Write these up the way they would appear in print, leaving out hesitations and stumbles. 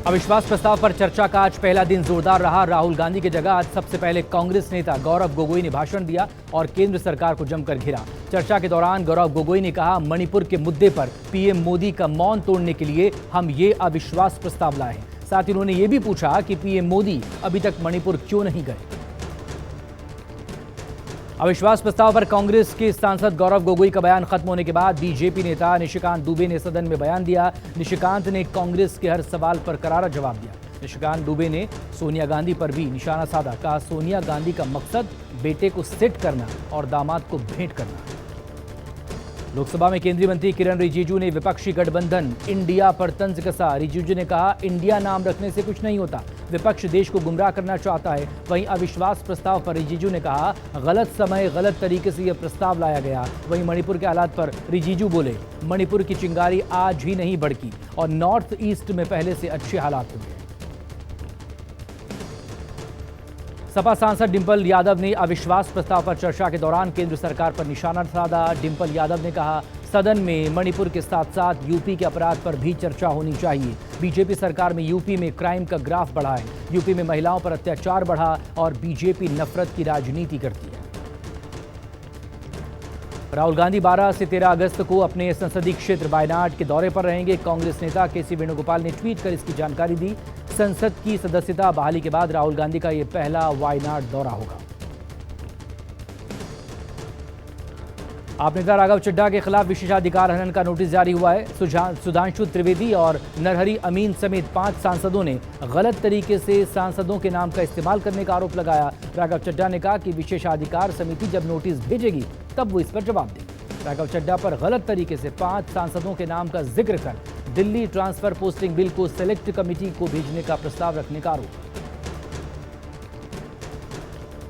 अविश्वास प्रस्ताव पर चर्चा का आज पहला दिन जोरदार रहा। राहुल गांधी की जगह आज सबसे पहले कांग्रेस नेता गौरव गोगोई ने भाषण दिया और केंद्र सरकार को जमकर घिरा। चर्चा के दौरान गौरव गोगोई ने कहा, मणिपुर के मुद्दे पर पीएम मोदी का मौन तोड़ने के लिए हम ये अविश्वास प्रस्ताव लाए हैं। साथ ही उन्होंने ये भी पूछा कि पीएम मोदी अभी तक मणिपुर क्यों नहीं गए। अविश्वास प्रस्ताव पर कांग्रेस के सांसद गौरव गोगोई का बयान खत्म होने के बाद बीजेपी नेता निशिकांत दुबे ने सदन में बयान दिया। निशिकांत ने कांग्रेस के हर सवाल पर करारा जवाब दिया। निशिकांत दुबे ने सोनिया गांधी पर भी निशाना साधा। कहा, सोनिया गांधी का मकसद बेटे को सेट करना और दामाद को भेंट करना। लोकसभा में केंद्रीय मंत्री किरण रिजिजू ने विपक्षी गठबंधन इंडिया पर तंज कसा। रिजिजू ने कहा, इंडिया नाम रखने से कुछ नहीं होता, विपक्ष देश को गुमराह करना चाहता है। वहीं अविश्वास प्रस्ताव पर रिजिजू ने कहा, गलत समय गलत तरीके से यह प्रस्ताव लाया गया। वहीं मणिपुर के हालात पर रिजिजू बोले, मणिपुर की चिंगारी आज ही नहीं भड़की और नॉर्थ ईस्ट में पहले से अच्छे हालात हुए। सपा सांसद डिंपल यादव ने अविश्वास प्रस्ताव पर चर्चा के दौरान केंद्र सरकार पर निशाना साधा। डिंपल यादव ने कहा, सदन में मणिपुर के साथ साथ यूपी के अपराध पर भी चर्चा होनी चाहिए। बीजेपी सरकार में यूपी में क्राइम का ग्राफ बढ़ा है, यूपी में महिलाओं पर अत्याचार बढ़ा और बीजेपी नफरत की राजनीति करती है। राहुल गांधी 12 से 13 अगस्त को अपने संसदीय क्षेत्र वायनाड के दौरे पर रहेंगे। कांग्रेस नेता केसी वेणुगोपाल ने ट्वीट कर इसकी जानकारी दी। संसद की सदस्यता बहाली के बाद राहुल गांधी का यह पहला वायनाड दौरा होगा। आप नेता राघव चड्ढा के खिलाफ विशेषाधिकार हनन का नोटिस जारी हुआ है। सुधांशु त्रिवेदी और नरहरि अमीन समेत 5 सांसदों ने गलत तरीके से सांसदों के नाम का इस्तेमाल करने का आरोप लगाया। राघव चड्ढा ने कहा कि विशेषाधिकार समिति जब नोटिस भेजेगी तब वो इस पर जवाब देगी। राघव चड्ढा पर गलत तरीके से 5 सांसदों के नाम का जिक्र कर दिल्ली ट्रांसफर पोस्टिंग बिल को सेलेक्ट कमेटी को भेजने का प्रस्ताव रखने का आरोप।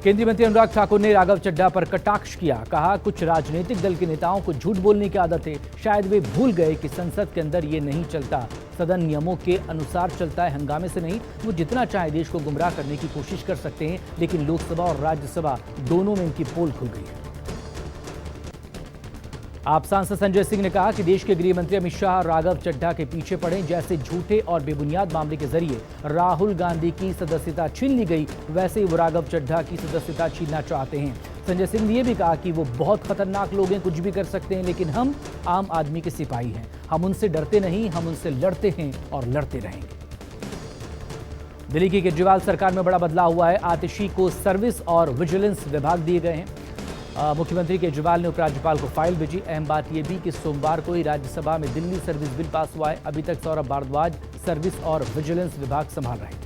केंद्रीय मंत्री अनुराग ठाकुर ने राघव चड्ढा पर कटाक्ष किया। कहा, कुछ राजनीतिक दल के नेताओं को झूठ बोलने की आदत है, शायद वे भूल गए कि संसद के अंदर ये नहीं चलता, सदन नियमों के अनुसार चलता है, हंगामे से नहीं। वो जितना चाहे देश को गुमराह करने की कोशिश कर सकते हैं, लेकिन लोकसभा और राज्यसभा दोनों में इनकी पोल खुल गई है। आप सांसद संजय सिंह ने कहा कि देश के गृह मंत्री अमित शाह राघव चड्ढा के पीछे पड़े। जैसे झूठे और बेबुनियाद मामले के जरिए राहुल गांधी की सदस्यता छीन ली गई, वैसे ही वो राघव चड्ढा की सदस्यता छीनना चाहते हैं। संजय सिंह ने यह भी कहा कि वो बहुत खतरनाक लोग हैं, कुछ भी कर सकते हैं, लेकिन हम आम आदमी के सिपाही हैं, हम उनसे डरते नहीं, हम उनसे लड़ते हैं और लड़ते रहेंगे। दिल्ली की केजरीवाल सरकार में बड़ा बदलाव हुआ है। आतिशी को सर्विस और विजिलेंस विभाग दिए गए हैं। मुख्यमंत्री केजरीवाल ने उपराज्यपाल को फाइल भेजी। अहम बात यह भी कि सोमवार को ही राज्यसभा में दिल्ली सर्विस बिल पास हुआ है। अभी तक सौरभ भारद्वाज सर्विस और विजिलेंस विभाग संभाल रहे थे।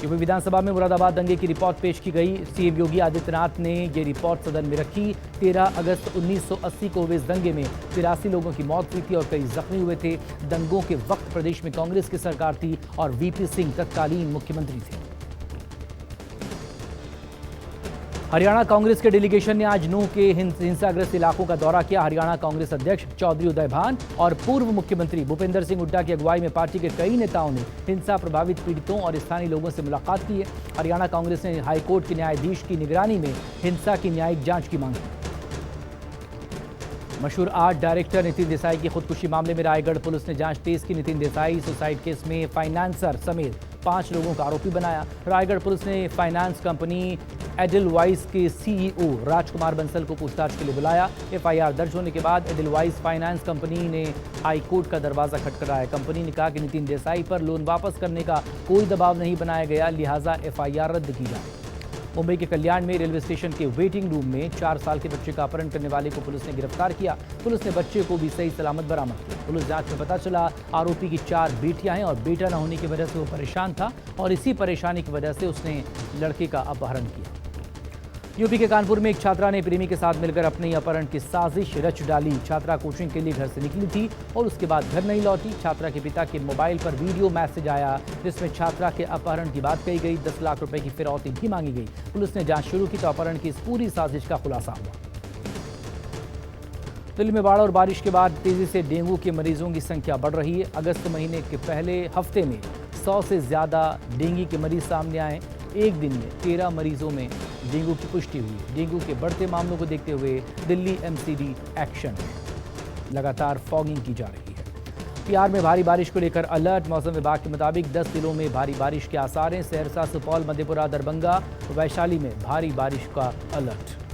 यूपी विधानसभा में मुरादाबाद दंगे की रिपोर्ट पेश की गई। सीएम योगी आदित्यनाथ ने ये रिपोर्ट सदन में रखी। 13 अगस्त 1980 को हुए इस दंगे में 83 लोगों की मौत हुई थी और कई जख्मी हुए थे। दंगों के वक्त प्रदेश में कांग्रेस की सरकार थी और वीपी सिंह तत्कालीन मुख्यमंत्री थे। हरियाणा कांग्रेस के डेलीगेशन ने आज नूंह के हिंसाग्रस्त इलाकों का दौरा किया। हरियाणा कांग्रेस अध्यक्ष चौधरी उदय भान और पूर्व मुख्यमंत्री भूपेंद्र सिंह हुड्डा की अगुवाई में पार्टी के कई नेताओं ने हिंसा प्रभावित पीड़ितों और स्थानीय लोगों से मुलाकात की है। हरियाणा कांग्रेस ने हाईकोर्ट के न्यायाधीश की निगरानी में हिंसा की न्यायिक जांच की मांग की। मशहूर आर्ट डायरेक्टर नितिन देसाई की खुदकुशी मामले में रायगढ़ पुलिस ने जांच तेज की। नितिन देसाई सुसाइड केस में फाइनेंसर समेत 5 लोगों का आरोपी बनाया। रायगढ़ पुलिस ने फाइनेंस कंपनी एडलवाइस के सीईओ राजकुमार बंसल को पूछताछ के लिए बुलाया। एफआईआर दर्ज होने के बाद एडलवाइस फाइनेंस कंपनी ने हाईकोर्ट का दरवाजा खटखटाया। कंपनी ने कहा कि नितिन देसाई पर लोन वापस करने का कोई दबाव नहीं बनाया गया, लिहाजा एफआईआर रद्द की जाए। मुंबई के कल्याण में रेलवे स्टेशन के वेटिंग रूम में 4 साल के बच्चे का अपहरण करने वाले को पुलिस ने गिरफ्तार किया। पुलिस ने बच्चे को भी सही सलामत बरामद किया। पुलिस जांच में पता चला आरोपी की 4 बेटियां हैं और बेटा न होने की वजह से वो परेशान था और इसी परेशानी की वजह से उसने लड़के का अपहरण किया। यूपी के कानपुर में एक छात्रा ने प्रेमी के साथ मिलकर अपने अपहरण की साजिश रच डाली। छात्रा कोचिंग के लिए घर से निकली थी और उसके बाद घर नहीं लौटी। छात्रा के पिता के मोबाइल पर वीडियो मैसेज आया जिसमें छात्रा के अपहरण की बात कही गई। 10 लाख रुपए की फिरौती भी मांगी गई। पुलिस ने जांच शुरू की तो अपहरण की इस पूरी साजिश का खुलासा हुआ। दिल्ली में बाढ़ और बारिश के बाद तेजी से डेंगू के मरीजों की संख्या बढ़ रही है। अगस्त महीने के पहले हफ्ते में 100 से ज्यादा डेंगू के मरीज सामने आए। एक दिन में 13 मरीजों में डेंगू की पुष्टि हुई। डेंगू के बढ़ते मामलों को देखते हुए दिल्ली एमसीडी एक्शन लगातार फॉगिंग की जा रही है। कटिहार में भारी बारिश को लेकर अलर्ट। मौसम विभाग के मुताबिक 10 जिलों में भारी बारिश के आसार हैं। सहरसा, सुपौल, मधेपुरा, दरभंगा, वैशाली में भारी बारिश का अलर्ट।